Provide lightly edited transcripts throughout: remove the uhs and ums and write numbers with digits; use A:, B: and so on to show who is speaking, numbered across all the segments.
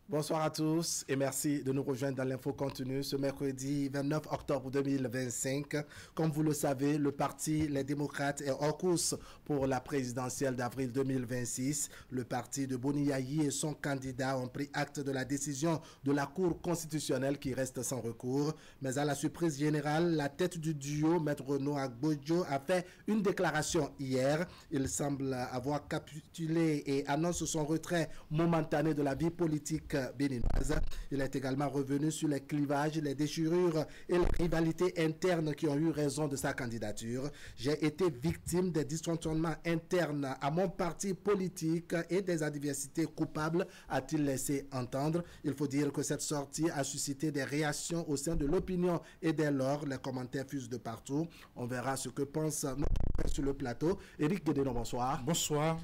A: Bonsoir à tous et merci de nous rejoindre dans l'info continue ce mercredi 29 octobre 2025. Comme vous le savez, le parti Les Démocrates est en course pour la présidentielle d'avril 2026. Le parti de Boni Yayi et son candidat ont pris acte de la décision de la Cour constitutionnelle qui reste sans recours. Mais à la surprise générale, la tête du duo, Maître Renaud Agbojo, a fait une déclaration hier. Il semble avoir capitulé et annonce son retrait momentané de la vie politique béninoise. Il est également revenu sur les clivages, les déchirures et les rivalités internes qui ont eu raison de sa candidature. J'ai été victime des dysfonctionnements internes à mon parti politique et des adversités coupables, a-t-il laissé entendre. Il faut dire que cette sortie a suscité des réactions au sein de l'opinion et dès lors, les commentaires fusent de partout. On verra ce que pense notre sur le plateau. Éric Guédénon, bonsoir.
B: Bonsoir,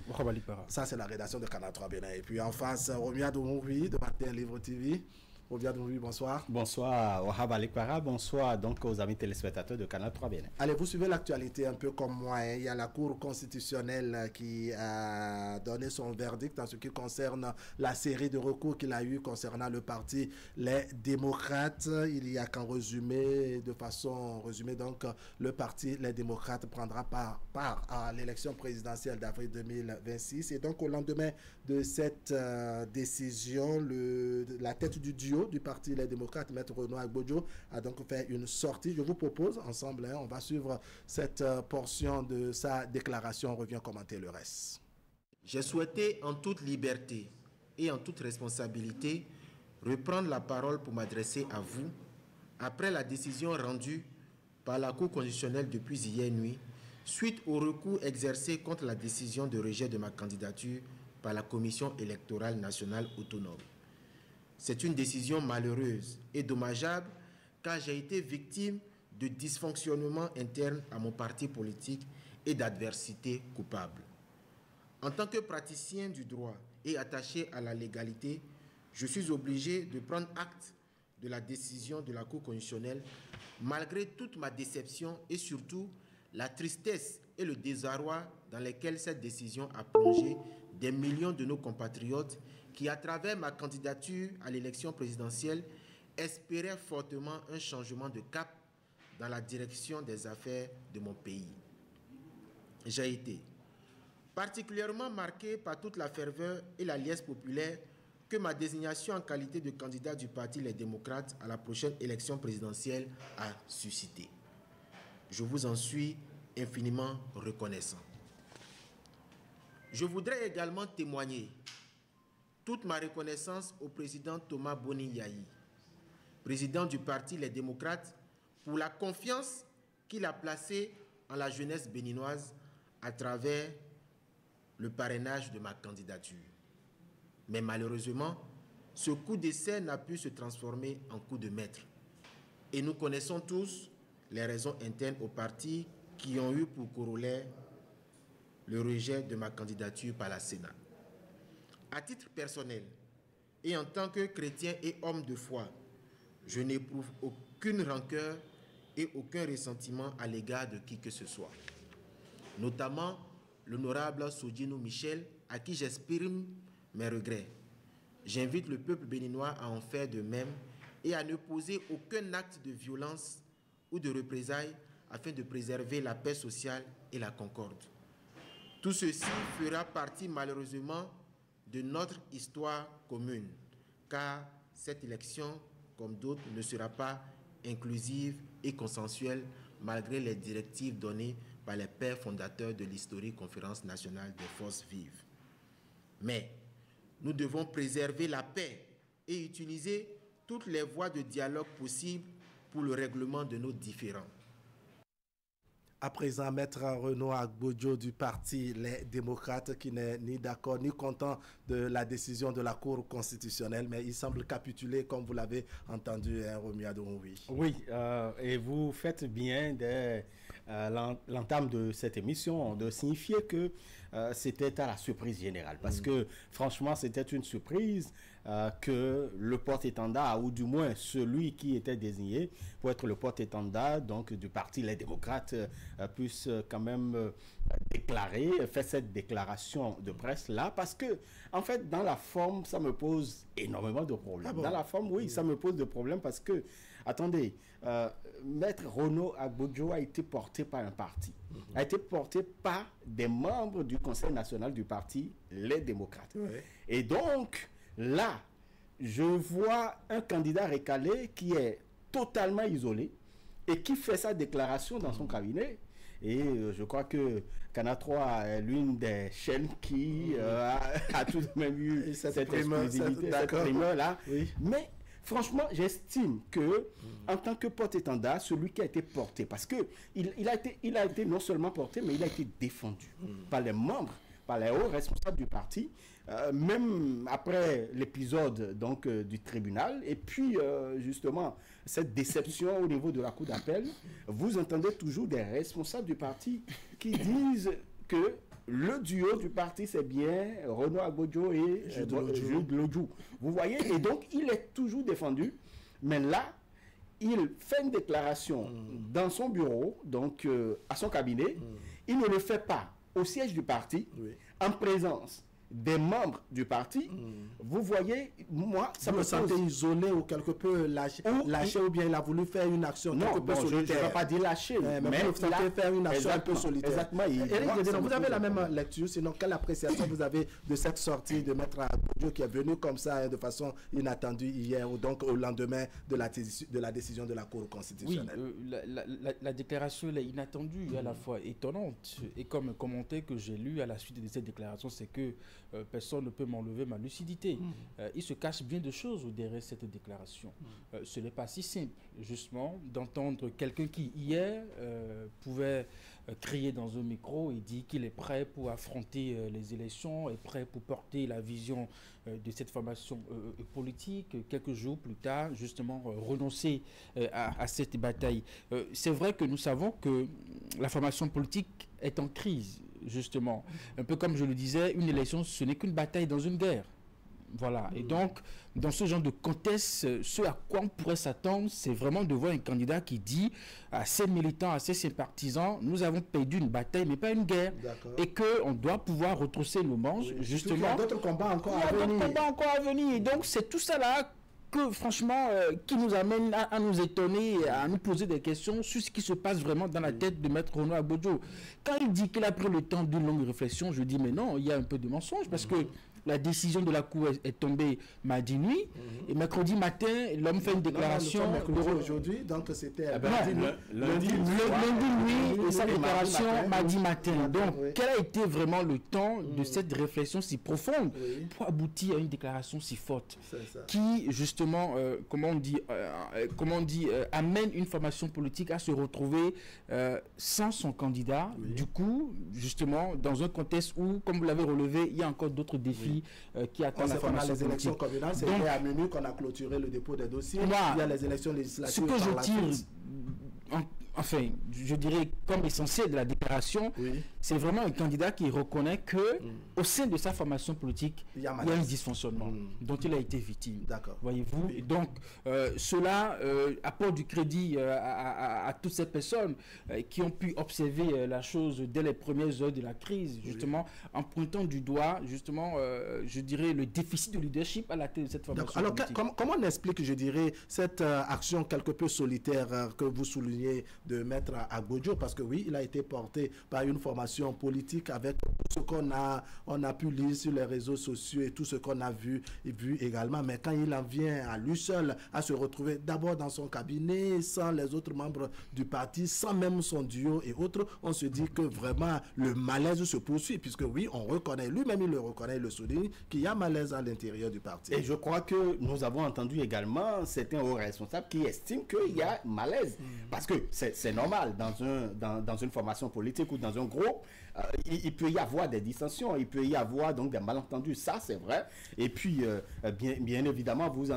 A: ça c'est la rédaction de Canal 3 Bénin. Et puis en face, Romia Doumouri de Matin Livre TV. Romia Doumouri, bonsoir.
B: Bonsoir, Wahab Alikpara. Bonsoir donc aux amis téléspectateurs de Canal 3 Bénin.
A: Allez, vous suivez l'actualité un peu comme moi. Il y a la Cour constitutionnelle qui a donné son verdict en ce qui concerne la série de recours qu'il a eu concernant le parti Les Démocrates. Il y a qu'en résumé, de façon résumée, donc le parti Les Démocrates prendra part à l'élection présidentielle d'avril 2026. Et donc au lendemain de cette décision, la tête du duo du parti Les Démocrates, Maître Renaud Agbojo, a donc fait une sortie. Je vous propose ensemble, on va suivre cette portion de sa déclaration. On revient commenter le reste.
C: J'ai souhaité en toute liberté et en toute responsabilité reprendre la parole pour m'adresser à vous après la décision rendue par la Cour constitutionnelle depuis hier nuit suite au recours exercé contre la décision de rejet de ma candidature par la Commission électorale nationale autonome. C'est une décision malheureuse et dommageable car j'ai été victime de dysfonctionnements internes à mon parti politique et d'adversités coupables. En tant que praticien du droit et attaché à la légalité, je suis obligé de prendre acte de la décision de la Cour constitutionnelle malgré toute ma déception et surtout la tristesse et le désarroi dans lesquels cette décision a plongé des millions de nos compatriotes qui, à travers ma candidature à l'élection présidentielle, espéraient fortement un changement de cap dans la direction des affaires de mon pays. J'ai été particulièrement marqué par toute la ferveur et la liesse populaire que ma désignation en qualité de candidat du parti Les Démocrates à la prochaine élection présidentielle a suscité. Je vous en suis infiniment reconnaissant. Je voudrais également témoigner toute ma reconnaissance au président Thomas Boni Yayi, président du parti Les Démocrates, pour la confiance qu'il a placée en la jeunesse béninoise à travers le parrainage de ma candidature. Mais malheureusement, ce coup d'essai n'a pu se transformer en coup de maître. Et nous connaissons tous les raisons internes au parti qui ont eu pour corollaire le rejet de ma candidature par la Sénat. À titre personnel et en tant que chrétien et homme de foi, je n'éprouve aucune rancœur et aucun ressentiment à l'égard de qui que ce soit. Notamment l'honorable Sodjinou Michel, à qui j'exprime mes regrets. J'invite le peuple béninois à en faire de même et à ne poser aucun acte de violence ou de représailles afin de préserver la paix sociale et la concorde. Tout ceci fera partie malheureusement de notre histoire commune, car cette élection, comme d'autres, ne sera pas inclusive et consensuelle malgré les directives données par les pères fondateurs de l'historique Conférence nationale des forces vives. Mais nous devons préserver la paix et utiliser toutes les voies de dialogue possibles pour le règlement de nos différends.
A: À présent, Maître Renaud Agbojo du parti Les Démocrates, qui n'est ni d'accord ni content de la décision de la Cour constitutionnelle, mais il semble capituler, comme vous l'avez entendu, Romia Doumouri.
B: Oui, et vous faites bien dès l'entame de cette émission de signifier que c'était à la surprise générale. Parce que, franchement, c'était une surprise que le porte-étendard, ou du moins celui qui était désigné pour être le porte-étendard donc, du parti Les Démocrates, puisse quand même faire cette déclaration de presse-là. Parce que, en fait, dans la forme, ça me pose énormément de problèmes. Ah bon? Dans la forme, oui, ça me pose de problèmes parce que, attendez, Maître Renaud Agbodjo a été porté par un parti, a été porté par des membres du Conseil national du parti Les Démocrates. Et donc, là, je vois un candidat recalé qui est totalement isolé et qui fait sa déclaration dans son cabinet. Et je crois que Canal 3 est l'une des chaînes qui a tout de même eu cette exclusivité, cette primeur-là. Oui. Mais franchement, j'estime que, en tant que porte-étendard, celui qui a été porté, parce que il a été non seulement porté, mais il a été défendu par les membres, par les hauts responsables du parti, même après l'épisode donc du tribunal, et puis justement cette déception au niveau de la cour d'appel, vous entendez toujours des responsables du parti qui disent que le duo du parti, c'est bien Renaud Agbodjo et Jude Lodjou. Vous voyez, et donc il est toujours défendu, mais là, il fait une déclaration dans son bureau, donc à son cabinet. Il ne le fait pas au siège du parti, en présence des membres du parti. Vous voyez, moi, ça me sentait isolé ou quelque peu lâché, ou bien il a voulu faire une action quelque peu solitaire. Je ne vais pas dire lâché, mais il a faire une action un peu solitaire. Exactement. Vous avez la même lecture, sinon quelle appréciation vous avez de cette sortie de Maître Agbodjo qui est venu comme ça de façon inattendue hier, ou donc au lendemain de la décision de la Cour constitutionnelle?
D: Oui, la déclaration elle est inattendue, à la fois étonnante, et comme un commentaire que j'ai lu à la suite de cette déclaration, c'est que personne ne peut m'enlever ma lucidité. Il se cache bien de choses derrière cette déclaration. Ce n'est pas si simple, justement, d'entendre quelqu'un qui, hier, pouvait crier dans un micro et dire qu'il est prêt pour affronter les élections, est prêt pour porter la vision de cette formation politique, quelques jours plus tard, justement, renoncer à cette bataille. C'est vrai que nous savons que la formation politique est en crise, justement. Un peu comme je le disais, une élection, ce n'est qu'une bataille dans une guerre. Voilà. Et donc, dans ce genre de contexte, ce à quoi on pourrait s'attendre, c'est vraiment de voir un candidat qui dit à ses militants, à ses sympathisants, nous avons perdu une bataille, mais pas une guerre. Et qu'on doit pouvoir retrousser nos manches, justement. Il y a d'autres combats encore à venir. Et donc, c'est tout ça là que, franchement, qui nous amène à nous étonner, à nous poser des questions sur ce qui se passe vraiment dans la tête de Maître Renaud Agbodjo. Quand il dit qu'il a pris le temps d'une longue réflexion, je dis, mais non, il y a un peu de mensonge, parce que la décision de la Cour est tombée mardi nuit, et mercredi matin, l'homme fait une déclaration.
A: Aujourd'hui, donc c'était
D: lundi nuit, et sa déclaration mardi matin. Donc, quel a été vraiment le temps de cette réflexion si profonde pour aboutir à une déclaration si forte qui, justement, amène une formation politique à se retrouver sans son candidat. Du coup, justement, dans un contexte où, comme vous l'avez relevé, il y a encore d'autres défis qui attendent la formation
A: les élections communales, c'était à minuit qu'on a clôturé le dépôt des dossiers. Il y a les élections législatives.
D: Ce que je tire, enfin, je dirais comme essentiel de la déclaration, c'est vraiment un candidat qui reconnaît que au sein de sa formation politique, il y a un dysfonctionnement dont il a été victime. Voyez-vous. Et donc, cela apporte du crédit à toutes ces personnes qui ont pu observer la chose dès les premières heures de la crise, justement, en pointant du doigt, justement, je dirais, le déficit de leadership à la tête de cette formation politique.
A: Alors, comment on explique, je dirais, cette action quelque peu solitaire que vous soulignez de Maître Agbodjo, parce que oui, il a été porté par une formation politique avec tout ce qu'on a pu lire sur les réseaux sociaux et tout ce qu'on a vu également, mais quand il en vient à lui seul à se retrouver d'abord dans son cabinet, sans les autres membres du parti, sans même son duo et autres, on se dit que vraiment le malaise se poursuit, puisque oui, on reconnaît, lui-même il le reconnaît, il le souligne, qu'il y a malaise à l'intérieur du parti.
B: Et je crois que nous avons entendu également certains hauts responsables qui estiment qu'il y a malaise, parce que c'est normal dans une formation politique ou dans un groupe, il peut y avoir avoir des dissensions, il peut y avoir donc des malentendus, ça c'est vrai. Et puis, bien évidemment, vous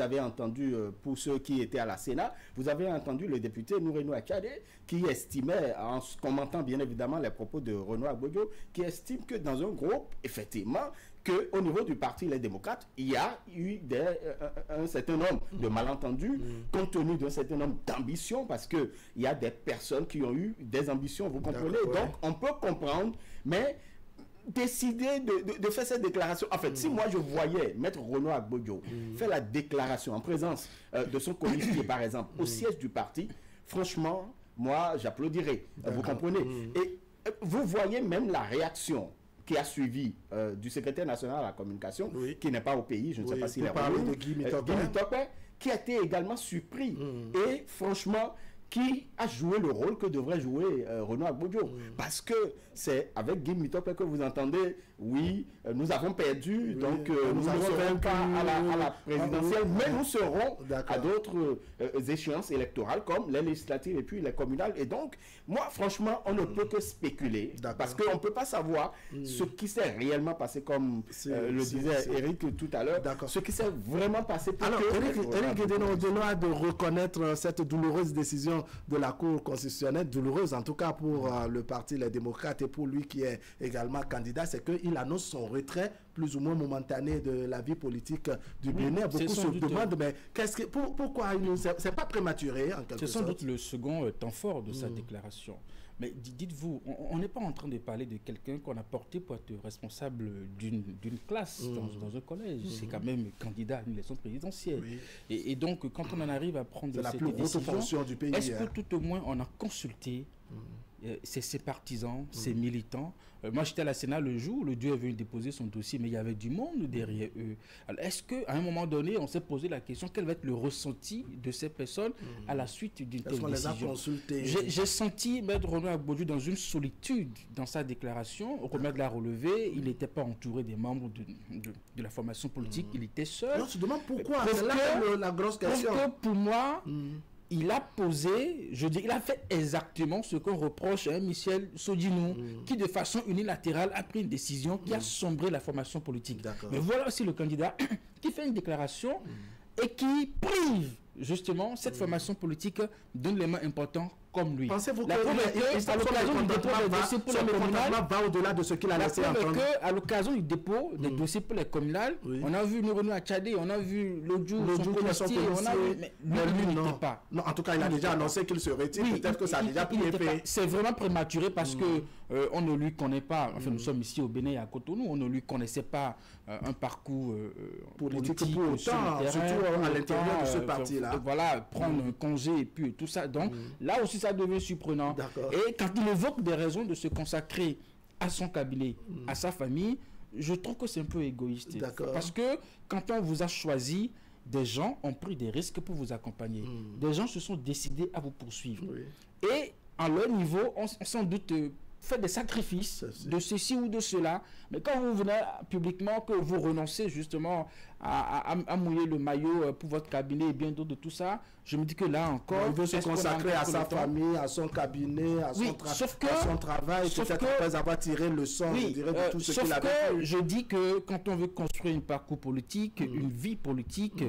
B: avez entendu, pour ceux qui étaient à la Sénat, vous avez entendu le député Nourenou Akade qui estimait, en commentant bien évidemment les propos de Renaud Agbodjo, qui estime que dans un groupe, effectivement, qu'au niveau du Parti Les Démocrates, il y a eu un certain nombre de malentendus, compte tenu d'un certain nombre d'ambitions, parce qu'il y a des personnes qui ont eu des ambitions, vous comprenez? Donc, on peut comprendre, mais décider de faire cette déclaration. En fait, si moi je voyais Maître Renaud Agbodjo faire la déclaration en présence de son colistier, par exemple, au siège du parti, franchement, moi, j'applaudirais. Vous comprenez? Et vous voyez même la réaction qui a suivi du secrétaire national à la communication, qui n'est pas au pays, je ne sais pas s'il est revenu, Guy Mitopé, qui a été également surpris. Et franchement, qui a joué le rôle que devrait jouer Renaud Agbodjo. Parce que c'est avec Guy Mitopé que vous entendez, oui, nous avons perdu, donc nous ne serons pas à la présidentielle, mais nous serons à d'autres échéances électorales comme les législatives et puis les communales. Et donc, moi, franchement, on ne peut que spéculer, parce qu'on ne peut pas savoir ce qui s'est réellement passé, comme le disait Eric tout à l'heure, ce qui s'est vraiment passé.
A: Alors, Eric Guédénon, au-delà de reconnaître cette douloureuse décision de la Cour constitutionnelle, douloureuse en tout cas pour le Parti Les Démocrates et pour lui qui est également candidat, c'est qu'il annonce son retrait plus ou moins momentané de la vie politique du Bénin. Beaucoup se demandent, mais pourquoi c'est pas prématuré en quelque sorte?
D: C'est sans doute le second temps fort de sa déclaration. Mais dites-vous, on n'est pas en train de parler de quelqu'un qu'on a porté pour être responsable d'une classe dans un collège. C'est quand même candidat à une élection présidentielle. Et donc, quand on en arrive à prendre cette décision, est-ce que tout au moins on a consulté ses partisans, ses militants? Moi, j'étais à la Sénat le jour où le Dieu est venu déposer son dossier, mais il y avait du monde derrière eux. Alors, est-ce qu'à un moment donné, on s'est posé la question, quel va être le ressenti de ces personnes à la suite d'une telle décision? J'ai senti Maître Renaud Agbodjo dans une solitude dans sa déclaration. Au remède de la relevée, il n'était pas entouré des membres de la formation politique, il était seul.
A: Alors, tu te demandes pourquoi? C'est là la grosse question.
D: Parce que pour moi... il a posé, il a fait exactement ce qu'on reproche à Michel Sodinou, qui de façon unilatérale a pris une décision qui a sombré la formation politique. Mais voilà aussi le candidat qui fait une déclaration et qui prive justement cette formation politique d'un élément important comme lui.
A: Pensez-vous que l'occasion du dépôt des dossiers pour les communales va au-delà de ce qu'il a laissé entendre?
D: À l'occasion du dépôt des dossiers pour les communales, on a vu Nourenou Akade, on a vu l'audio, son policier, on a vu, mais lui n'était pas.
A: Non, en tout cas, il a déjà annoncé qu'il se retire. Peut-être que ça a déjà pris effet.
D: C'est vraiment prématuré parce que on ne lui connaît pas. Enfin, nous sommes ici au Bénin et à Cotonou, on ne lui connaissait pas un parcours politique
A: pour autant, surtout à l'intérieur de ce parti-là.
D: Voilà, prendre un congé et puis tout ça. Donc là aussi, ça devient surprenant. Et quand il évoque des raisons de se consacrer à son cabinet, à sa famille, je trouve que c'est un peu égoïste. Parce que quand on vous a choisi, des gens ont pris des risques pour vous accompagner. Des gens se sont décidés à vous poursuivre. Et à leur niveau, on sans doute fait des sacrifices de ceci ou de cela. Mais quand vous venez publiquement, que vous renoncez justement à mouiller le maillot pour votre cabinet et bien d'autres de tout ça, je me dis que là encore...
A: Il veut se consacrer à sa famille, à son cabinet, à son travail, peut-être après avoir tiré le son de tout ce qu'il a vécu.
D: Je dis que quand on veut construire un parcours politique, une vie politique,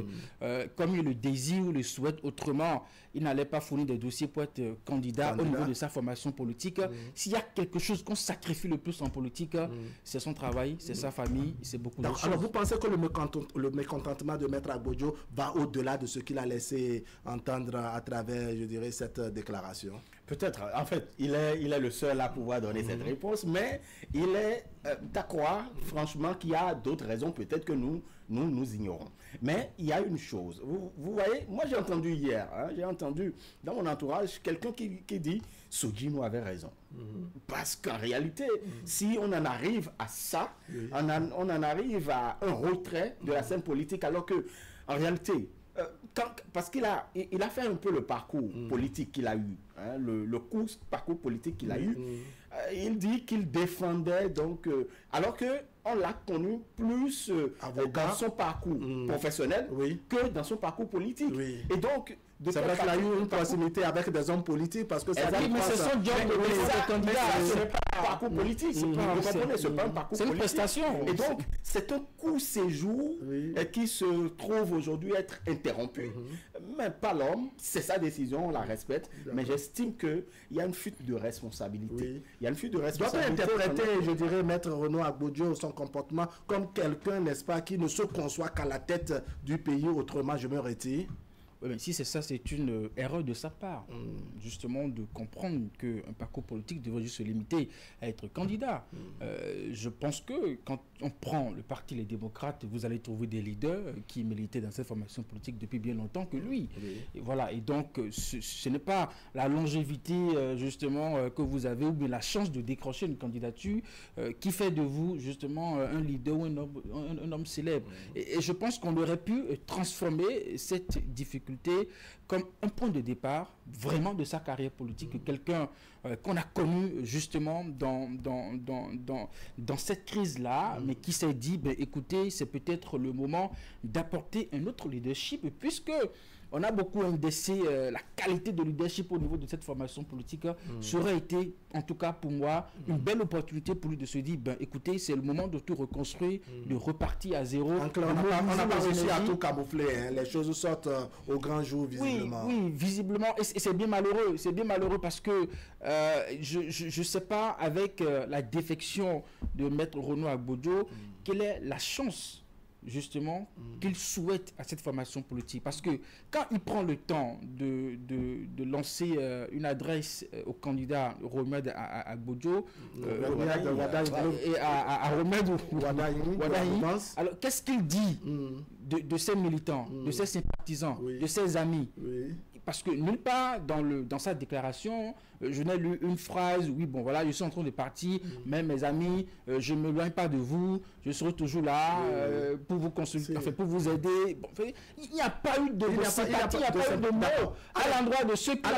D: comme il le désire ou le souhaite autrement, il n'allait pas fournir des dossiers pour être candidat au niveau de sa formation politique. S'il y a quelque chose qu'on sacrifie le plus en politique, c'est son travail, c'est sa famille, c'est beaucoup de choses.
A: Alors vous pensez que le mécontentement de Maître Agbodjo va au-delà de ce qu'il a laissé entendre à travers, je dirais, cette déclaration?
B: Peut-être. En fait, il est le seul à pouvoir donner cette réponse, mais il est d'accord, franchement, qu'il y a d'autres raisons peut-être que nous ignorons. Mais il y a une chose. Vous voyez, moi j'ai entendu hier, j'ai entendu dans mon entourage quelqu'un qui dit Sodinou avait raison. Parce qu'en réalité, si on en arrive à ça, on en arrive à un retrait de la scène politique, alors que en réalité, parce qu'il a fait un peu le parcours politique qu'il a eu, le parcours politique qu'il a eu, il dit qu'il défendait donc, alors que on l'a connu plus dans son parcours professionnel que dans son parcours politique. Et donc,
A: c'est vrai qu'il a eu une proximité avec des hommes politiques parce que ça
B: mais c'est son job de candidat. Ce n'est pas un parcours politique. C'est pas un parcours politique.
D: C'est une prestation.
B: Et donc, c'est un court séjour qui se trouve aujourd'hui être interrompu. Mais pas l'homme, c'est sa décision, on la respecte. Mais j'estime qu'il y a une fuite de responsabilité. Il y a une fuite de responsabilité.
A: Doit-on interpréter, je dirais, Maître Renaud Agbodio, son comportement comme quelqu'un, n'est-ce pas, qui ne se conçoit qu'à la tête du pays, autrement je me retire?
D: Oui, mais si c'est ça, c'est une erreur de sa part, justement, de comprendre qu'un parcours politique devrait juste se limiter à être candidat. Je pense que quand on prend le parti Les Démocrates, vous allez trouver des leaders qui militaient dans cette formation politique depuis bien longtemps que lui. Et voilà, et donc ce n'est pas la longévité, justement, que vous avez, ou bien la chance de décrocher une candidature qui fait de vous, justement, un leader ou un homme célèbre. Et je pense qu'on aurait pu transformer cette difficulté comme un point de départ vraiment de sa carrière politique, quelqu'un qu'on a connu justement dans cette crise-là, mais qui s'est dit, ben, écoutez, c'est peut-être le moment d'apporter un autre leadership, puisque on a beaucoup indexé la qualité de leadership au niveau de cette formation politique. Ça aurait été, en tout cas pour moi, une belle opportunité pour lui de se dire, ben, écoutez, c'est le moment de tout reconstruire, de repartir à zéro.
A: On n'a pas réussi à tout camoufler. Hein. Les choses sortent au grand jour, visiblement.
D: Oui, visiblement. Et c'est bien malheureux. C'est bien malheureux parce que je ne sais pas, avec la défection de Maître Renaud Agbodio, quelle est la chance justement qu'il souhaite à cette formation politique, parce que quand il prend le temps de lancer une adresse au candidat Romuald Agbodio et à Romuald Wadahi, alors qu'est-ce qu'il dit de ses militants, de ses sympathisants, de ses amis? Parce que nulle part dans sa déclaration, je n'ai lu une phrase, oui, bon, voilà, je suis en train de partir, mais mes amis, je ne m'éloigne pas de vous, je serai toujours là pour vous consulter, enfin, pour vous aider. Bon, il n'y a pas eu de sympathie, il n'y a pas eu de mots à l'endroit de ceux qui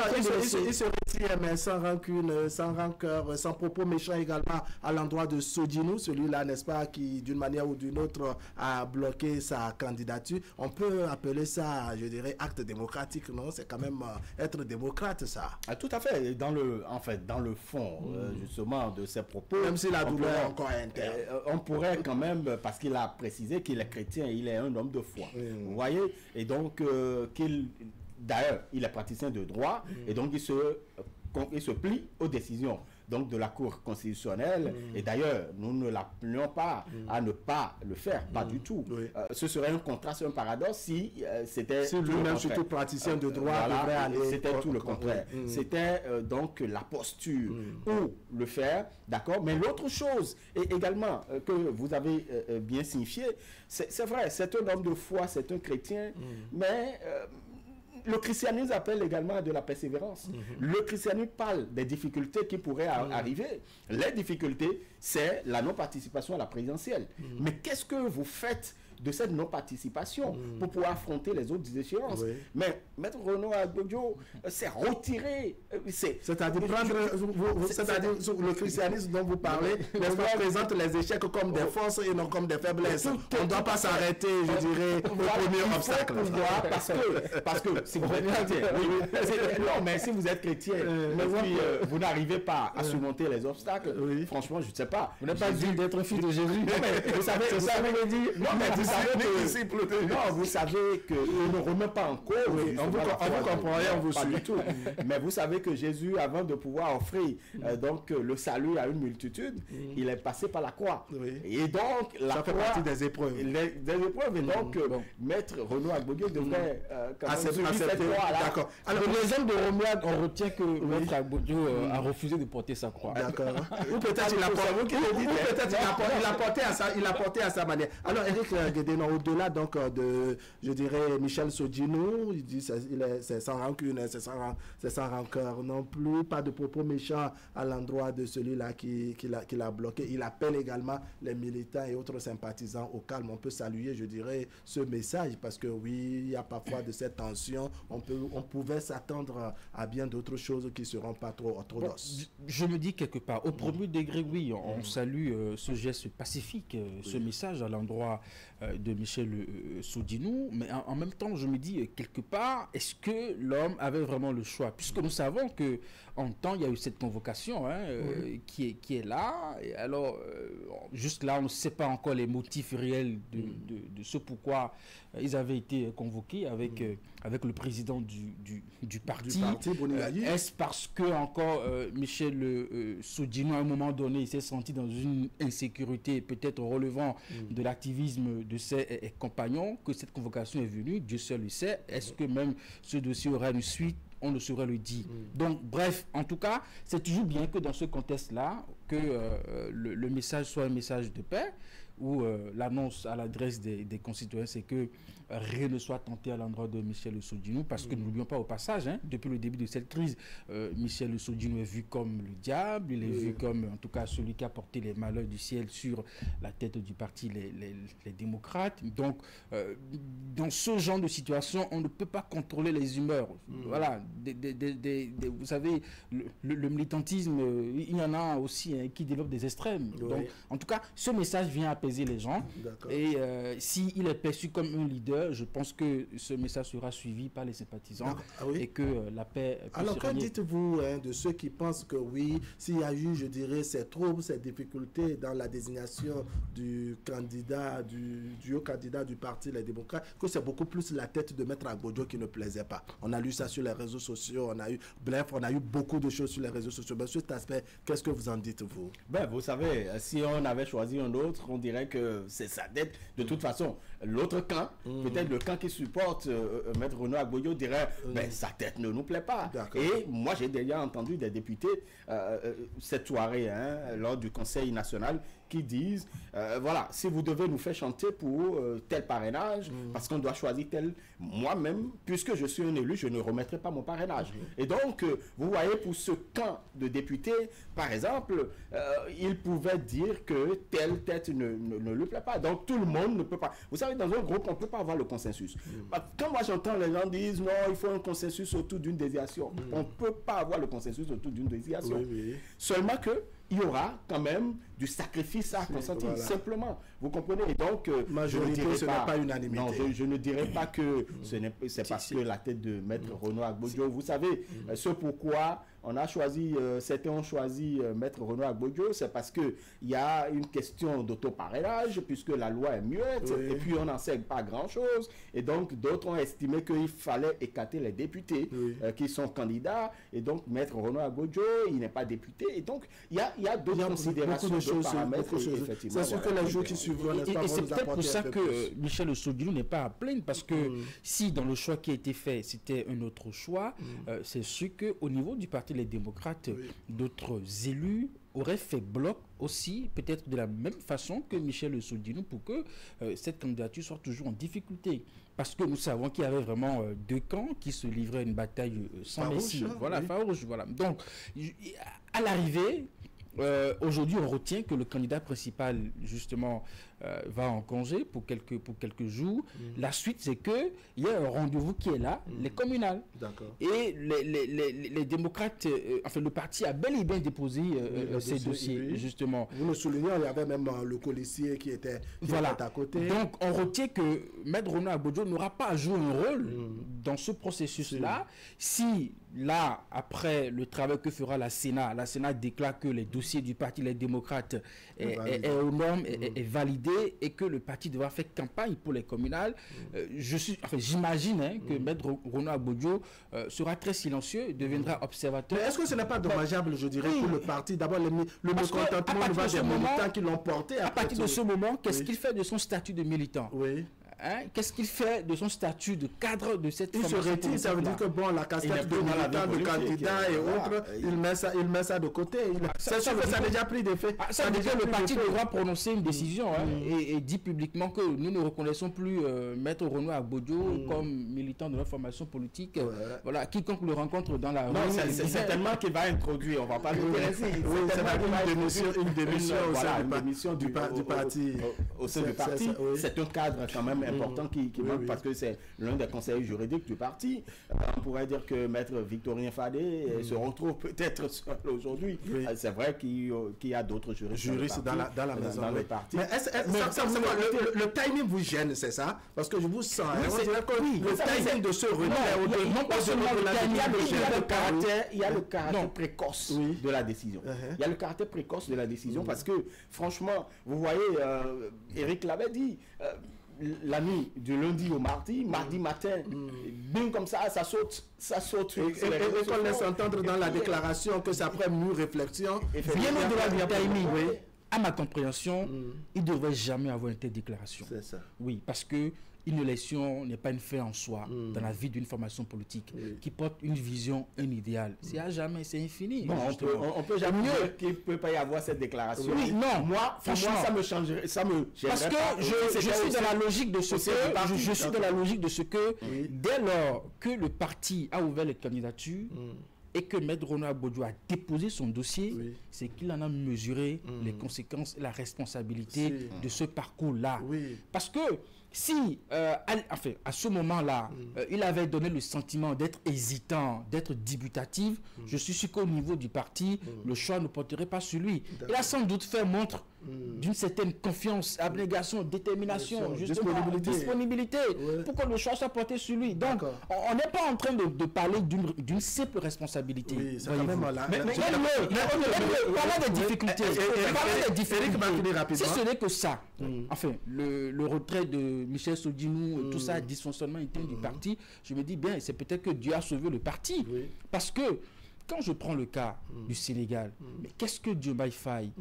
A: il se retire, mais sans rancune, sans rancœur, sans propos méchants également à l'endroit de Sodinou, celui-là, n'est-ce pas, qui, d'une manière ou d'une autre, a bloqué sa candidature. On peut appeler ça, je dirais, acte démocratique, non? C'est quand même être démocrate, ça.
B: Ah, tout à fait. Dans le fond, justement, de ses propos,
A: même si la douleur est encore interne,
B: on pourrait quand même, parce qu'il a précisé qu'il est chrétien, il est un homme de foi. Vous voyez? Et donc, d'ailleurs, il est praticien de droit, et donc il se plie aux décisions donc de la Cour constitutionnelle. Et d'ailleurs, nous ne l'appelons pas à ne pas le faire, pas du tout. Ce serait un contraste, un paradoxe si c'était...
A: Si lui-même, surtout praticien de droit, devrait aller...
B: C'était tout le contraire. C'était donc la posture ou le faire, d'accord. Mais l'autre chose, et également, que vous avez bien signifié, c'est vrai, c'est un homme de foi, c'est un chrétien, mais... le christianisme appelle également à de la persévérance. Le christianisme parle des difficultés qui pourraient arriver. Les difficultés, c'est la non-participation à la présidentielle. Mais qu'est-ce que vous faites de cette non-participation pour pouvoir affronter les autres échéances? Mais Maître Renaud Agbodio s'est retiré.
A: C'est-à-dire le christianisme dont vous parlez, n'est-ce pas, présente les échecs comme des forces et non comme des faiblesses. On ne doit pas s'arrêter, je dirais, au premier obstacle.
B: Parce que si vous êtes chrétien, non, mais si vous êtes chrétien, vous n'arrivez pas à surmonter les obstacles, franchement, je ne sais pas.
D: Vous n'êtes pas dit d'être fils de Jésus.
B: Non, mais vous savez dire... Non, mais vous savez que on ne remet pas en cause.
A: On vous comprend rien, on vous suit.
B: Du tout. Mais vous savez que Jésus, avant de pouvoir offrir donc le salut à une multitude, il est passé par la croix. Et donc
A: ça fait partie des épreuves.
B: Des épreuves. Et donc Maître Renaud Agbodio devrait
A: accepter cette croix. D'accord.
D: Alors les hommes de Romuald, on retient que Maître Agbodio a refusé de porter sa croix.
A: Ou peut-être il a porté à sa manière. Alors Éric procéder, non, au-delà donc de, je dirais, Michel Sodino, il dit c'est sans rancune, c'est sans rancœur non plus, pas de propos méchants à l'endroit de celui-là qui l'a bloqué. Il appelle également les militants et autres sympathisants au calme. On peut saluer, je dirais, ce message parce que oui, il y a parfois de cette tension. On pouvait s'attendre à bien d'autres choses qui ne seront pas trop orthodoxes.
D: Je me dis quelque part, au premier degré, oui, on salue ce geste pacifique, ce message à l'endroit de Michel Sodinou, mais en même temps, je me dis quelque part, est-ce que l'homme avait vraiment le choix? Puisque nous savons que en temps, il y a eu cette convocation qui est là. Et alors, juste là, on ne sait pas encore les motifs réels de ce pourquoi ils avaient été convoqués avec le président du parti. Est-ce parce que encore Michel Sodinou, à un moment donné, il s'est senti dans une insécurité peut-être relevant de l'activisme de ses compagnons que cette convocation est venue? Dieu seul le sait. Est-ce que même ce dossier aura une suite? On ne saurait le dire. Donc, bref, en tout cas, c'est toujours bien que dans ce contexte-là, que le message soit un message de paix, où l'annonce à l'adresse des concitoyens, c'est que rien ne soit tenté à l'endroit de Michel Sodinou, parce que n'oublions pas au passage, depuis le début de cette crise, Michel Sodinou est vu comme le diable, il est vu comme, en tout cas, celui qui a porté les malheurs du ciel sur la tête du parti, les démocrates. Donc, dans ce genre de situation, on ne peut pas contrôler les humeurs. Voilà, vous savez, le militantisme, il y en a aussi qui développent des extrêmes. Donc, en tout cas, ce message vient apaiser les gens. Et s'il est perçu comme un leader, je pense que ce message sera suivi par les sympathisants et que la paix puisse
A: Alors, que dites-vous de ceux qui pensent que oui, s'il y a eu, je dirais, ces troubles, ces difficultés dans la désignation du candidat, du haut candidat du parti Les Démocrates, que c'est beaucoup plus la tête de Maître Agbodjo qui ne plaisait pas? On a lu ça sur les réseaux sociaux, on a eu beaucoup de choses sur les réseaux sociaux. Mais sur cet aspect, qu'est-ce que vous en dites, vous?
B: Ben, vous savez, si on avait choisi un autre, on dirait que c'est sa tête. De toute façon, l'autre camp, peut-être le camp qui supporte Maître Renaud Agbodjo dirait sa tête ne nous plaît pas. Et moi, j'ai déjà entendu des députés cette soirée, lors du Conseil national, qui disent, voilà, si vous devez nous faire chanter pour tel parrainage, parce qu'on doit choisir tel, moi-même, puisque je suis un élu, je ne remettrai pas mon parrainage. Et donc, vous voyez, pour ce camp de députés, par exemple, il pouvait dire que telle tête ne lui plaît pas. Donc, tout le monde ne peut pas. Vous savez, dans un groupe, on ne peut pas avoir le consensus. Quand moi, j'entends les gens dire, non, il faut un consensus autour d'une désignation. On ne peut pas avoir le consensus autour d'une désignation. Seulement que il y aura quand même du sacrifice à consentir, simplement. Vous comprenez? Et donc,
A: majorité, ce n'est pas unanimité.
B: Non, je ne dirais pas que c'est parce que la tête de Maître Renaud Agbodjo. Vous savez, ce pourquoi on a choisi, certains ont choisi Maître Renaud Agbodjo, c'est parce qu'il y a une question d'autoparrainage, puisque la loi est muette, et puis on n'en sait pas grand-chose. Et donc, d'autres ont estimé qu'il fallait écarter les députés qui sont candidats. Et donc, Maître Renaud Agbodjo, il n'est pas député. Et donc, il y a d'autres considérations, d'autres paramètres.
A: C'est sûr que les jours qui suivront,
D: et c'est peut-être pour ça que Michel Sodinou n'est pas à plaindre, parce que si dans le choix qui a été fait, c'était un autre choix, c'est sûr qu'au niveau du Parti Les Démocrates, d'autres élus auraient fait bloc aussi, peut-être de la même façon que Michel Sodinou, pour que cette candidature soit toujours en difficulté. Parce que nous savons qu'il y avait vraiment deux camps qui se livraient une bataille sans messie. Voilà, farouche. Voilà. Donc, à l'arrivée, aujourd'hui, on retient que le candidat principal, justement, va en congé pour quelques jours. La suite, c'est qu'il y a un rendez-vous qui est là, les communales. Et les démocrates, enfin, le parti a bel et bien déposé ces dossiers, justement.
A: Vous le soulignez, il y avait même le colissier qui était à côté. Donc,
D: on retient que Maître Renaud Agbodjo n'aura pas à jouer un rôle dans ce processus-là. Si, là, après le travail que fera la Sénat déclare que les dossiers du Parti Les Démocrates est aux normes, est validé, et que le parti devra faire campagne pour les communales, j'imagine que Maître Renaud Agbodjo sera très silencieux, deviendra observateur.
A: Mais est-ce que ce n'est pas dommageable, je dirais, pour le parti? D'abord, le mécontentement des militants qui l'ont porté.
D: À partir de ce moment, qu'est-ce qu'il fait de son statut de militant? hein, qu'est-ce qu'il fait de son statut de cadre de cette
A: formation? Il se retire, ça veut dire que bon, la casquette de militant, de candidat et autres, il met ça de côté. C'est sûr que ça a déjà pris des faits.
D: Ça veut dire que le parti devra prononcer une décision et dit publiquement que nous ne reconnaissons plus Maître Renaud Agbodio comme militant de notre formation politique. Voilà, quiconque le rencontre dans la rue.
B: Non, c'est certainement qu'il va introduire, on va pas le dire.
A: Une démission du parti.
B: Au sein du parti, c'est un cadre quand même important qui manque parce que c'est l'un des conseillers juridiques du parti. On pourrait dire que Maître Victorien Fadé se retrouve peut-être seul aujourd'hui. C'est vrai qu'il y a d'autres juristes
A: dans la maison.
B: Dans le parti.
A: Mais le timing vous gêne, c'est ça? Parce que je vous sens. Le timing de ce renouveau.
B: Non pas seulement le timing, il y a le caractère précoce de la décision. Il y a le caractère précoce de la décision parce que franchement, vous voyez, Eric l'avait dit, la nuit du lundi au mardi matin, bim comme ça saute.
A: Et qu'on laisse entendre dans la déclaration que c'est après mûre réflexion.
D: Bien au-delà du timing, à ma compréhension, il ne devrait jamais avoir une telle déclaration.
A: C'est ça.
D: Oui, parce que une élection n'est pas une fin en soi dans la vie d'une formation politique qui porte une vision, un idéal. C'est à jamais, c'est infini.
B: Bon, on peut jamais dire qu'il ne peut pas y avoir cette déclaration.
D: Oui, non.
B: Moi, franchement, ça me changerait.
D: Parce que je suis dans la logique de ce que, je suis dans la logique de ce que, dès lors que le parti a ouvert les candidatures, et que Maître Renaud Agbodio a déposé son dossier, c'est qu'il en a mesuré les conséquences et la responsabilité de ce parcours-là. Parce que si, à ce moment-là, il avait donné le sentiment d'être hésitant, d'être dubitatif, je suis sûr qu'au niveau du parti, le choix ne porterait pas sur lui. Il a sans doute fait montre d'une certaine confiance, abnégation, détermination, justement, disponibilité pour que le choix soit porté sur lui. Donc, on n'est pas en train de parler d'une simple responsabilité.
A: Oui, c'est quand même là.
D: Mais parlons des difficultés. Si ce n'est que ça, enfin, le retrait de Michel Sodinou, tout ça, dysfonctionnement interne du parti, je me dis bien, c'est peut-être que Dieu a sauvé le parti. Parce que quand je prends le cas du Sénégal, mais qu'est-ce que Diomaye Faye,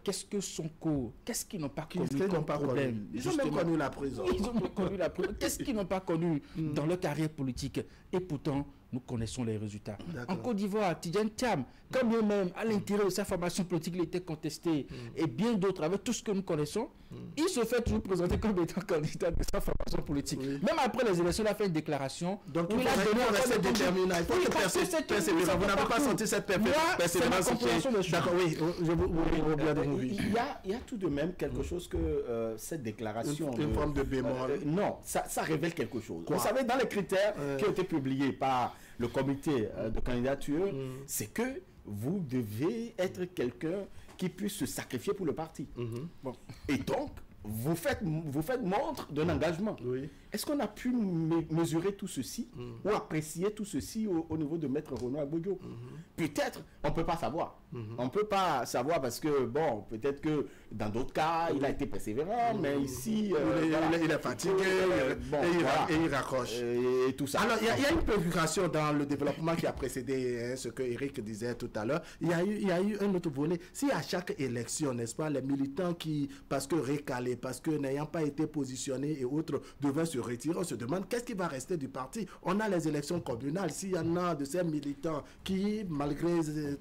D: qu'est-ce que Sonko, qu'est-ce qu'ils n'ont pas connu comme problème?
A: Ils ont même connu la prison.
D: Ils ont même connu la prison. Qu'est-ce qu'ils n'ont pas connu dans leur carrière politique? Et pourtant, nous connaissons les résultats. En Côte d'Ivoire, Tidjane Thiam, quand bien même à l'intérieur de sa formation politique, il était contesté, et bien d'autres, avec tout ce que nous connaissons, il se fait toujours présenter comme étant candidat de sa formation politique. Même après les élections, il a fait une déclaration.
A: Donc il a donné cette détermination. Il faut que persévérance. Vous n'avez pas senti cette persévérance. D'accord, oui.
B: Il y a tout de même quelque chose que cette déclaration...
A: Une forme de bémol.
B: Non, ça révèle quelque chose. Vous savez, dans les critères qui ont été publiés par le comité de candidature, c'est que vous devez être quelqu'un qui puisse se sacrifier pour le parti. Bon. Et donc, vous faites montre d'un engagement. Est-ce qu'on a pu mesurer tout ceci ou apprécier tout ceci au niveau de Maître Renaud Agbodio? Peut-être, on ne peut pas savoir. On ne peut pas savoir parce que, bon, peut-être que dans d'autres cas, il a été persévérant, mais ici...
A: il est fatigué, et il raccroche.
B: Et tout ça.
A: Alors, il y a une préoccupation dans le développement qui a précédé ce que Eric disait tout à l'heure. Il y a eu un autre volet. Si à chaque élection, n'est-ce pas, les militants qui, parce que récalés, parce que n'ayant pas été positionnés et autres, devaient se retirer, on se demande qu'est-ce qui va rester du parti. On a les élections communales. S'il y en a de ces militants qui, malgré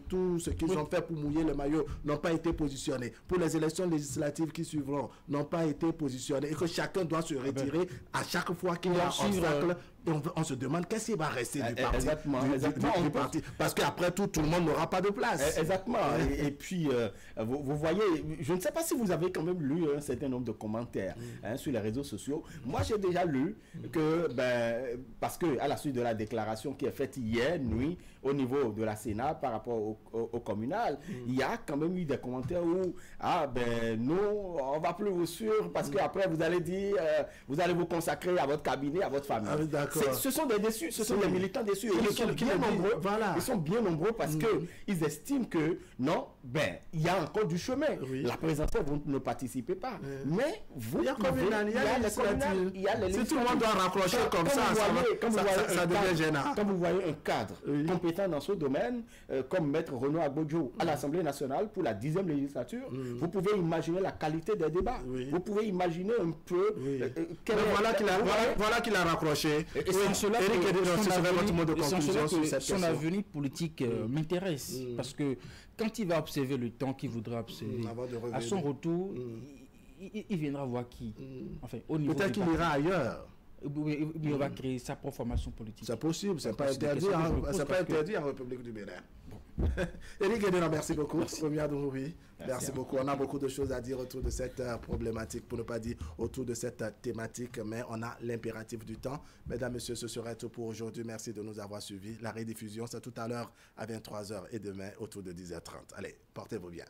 A: tout ce qu'ils ont fait pour mouiller le maillot, n'ont pas été positionnés, pour les élections législatives qui suivront, n'ont pas été positionnés, et que chacun doit se retirer à chaque fois qu'il y a un obstacle, et on se demande qu'est-ce qui va rester du parti. Du parti. Parce qu'après tout le monde n'aura pas de place.
B: Exactement. Et puis, vous voyez, je ne sais pas si vous avez quand même lu un certain nombre de commentaires sur les réseaux sociaux. Moi, j'ai déjà lu que, parce que à la suite de la déclaration qui est faite hier nuit au niveau de la Sénat par rapport au communal, il y a quand même eu des commentaires où, nous, on va plus vous suivre parce qu'après, vous allez dire, vous allez vous consacrer à votre cabinet, à votre famille. Ce sont des déçus, ce sont des militants déçus. Et ils sont bien nombreux. Voilà. Ils sont bien nombreux parce qu'ils estiment que non, ben, il y a encore du chemin. La présidentielle, vous ne participez pas. Mais vous, il y a les
A: si tout le monde doit raccrocher comme ça, ça devient gênant.
B: Quand vous voyez un cadre compétent dans ce domaine, comme Maître Renaud Agbodjo à l'Assemblée nationale pour la 10e législature, vous pouvez imaginer la qualité des débats. Vous pouvez imaginer un peu...
A: Voilà qu'il a raccroché.
D: Et son avenir politique m'intéresse. Parce que quand il va observer le temps qu'il voudra observer, à son retour, il viendra voir qui. Enfin,
A: peut-être qu'il ira ailleurs.
D: Il va créer sa propre formation politique.
A: C'est possible, c'est pas interdit en République du Bénin. Éric Guédéran, merci beaucoup. Merci beaucoup. On a beaucoup de choses à dire autour de cette problématique, pour ne pas dire autour de cette thématique, mais on a l'impératif du temps. Mesdames, Messieurs, ce serait tout pour aujourd'hui. Merci de nous avoir suivis. La rediffusion, c'est tout à l'heure à 23h et demain autour de 10h30. Allez, portez-vous bien.